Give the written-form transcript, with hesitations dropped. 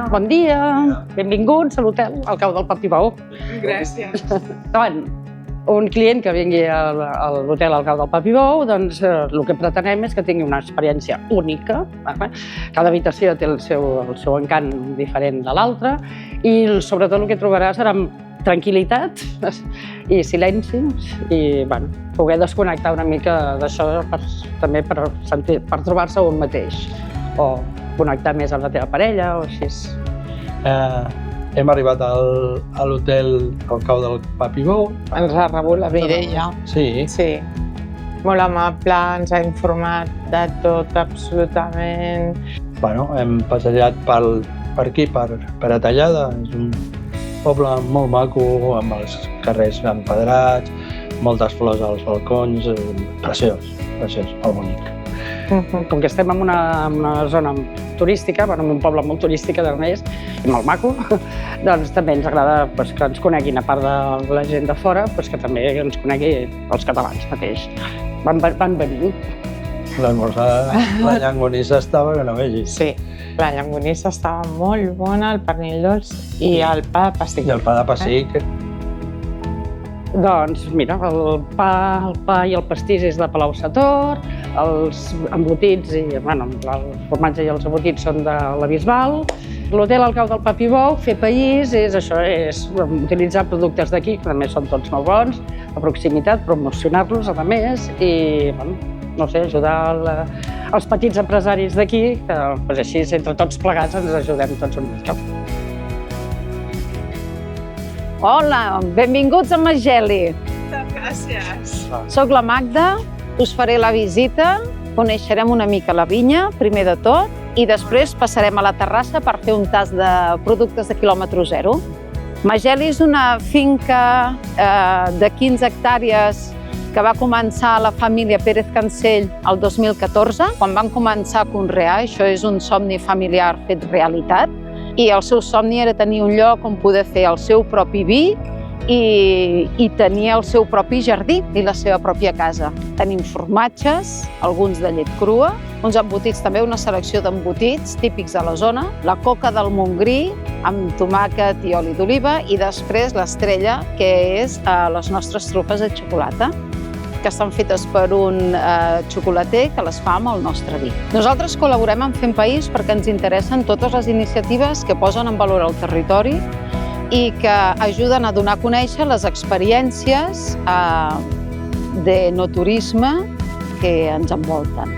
Bon dia, benvinguts a l'hotel al Cau del Papibou. Gràcies. Quan un client que vingui a l'hotel al Cau del Papibou, doncs el que pretenem és que tingui una experiència única. Cada habitació té el seu encant diferent de l'altra i sobretot el que trobarà serà tranquil·litat i silenci i poder desconnectar una mica d'això també per trobar-se un mateix o connectar més amb la teva parella o així. Hem arribat a l'hotel al Cau del Papibou. Ens ha rebut la Mireia. Sí. Sí. Molt amable, ens ha informat de tot absolutament. Hem passejat per aquí, per Atallada. És un poble molt maco, amb els carrers empedrats, moltes flors als balcons, preciós, molt bonic. Com que estem en una zona turística, en un poble molt turístic a més, i molt maco, doncs també ens agrada que ens coneguin, a part de la gent de fora, que també ens conegui els catalans mateix. Van venir. L'esmorzar, la llangonissa estava que no vegis. Sí, la llangonissa estava molt bona, el pernil dolç i el pa de pessic. I el pa de pessic. Doncs mira, el pa i el pastís és de Palau-sator, els embotits i el formatge i els embotits són de la Bisbal. L'hotel al Cau del Papibou, fer país, és utilitzar productes d'aquí, que a més són tots molt bons, a proximitat, promocionar-los a més i ajudar els petits empresaris d'aquí, que així entre tots plegats ens ajudem tots una mica. Hola, benvinguts a Mageli. Gràcies. Soc la Magda, us faré la visita, coneixerem una mica la vinya, primer de tot, i després passarem a la terrassa per fer un tast de productes de quilòmetre zero. Mageli és una finca de 15 hectàrees que va començar la família Pérez Cancell el 2014, quan van començar a conrear. Això és un somni familiar fet realitat. I el seu somni era tenir un lloc on poder fer el seu propi vi i tenir el seu propi jardí i la seva pròpia casa. Tenim formatges, alguns de llet crua, uns embotits també, una selecció d'embotits típics de la zona, la coca del Montgrí amb tomàquet i oli d'oliva i després l'estrella, que és les nostres trufes de xocolata, que estan fetes per un xocolater que les fa amb el nostre vi. Nosaltres col·laborem amb Fem País perquè ens interessen totes les iniciatives que posen en valor el territori i que ajuden a donar a conèixer les experiències de no turisme que ens envolten.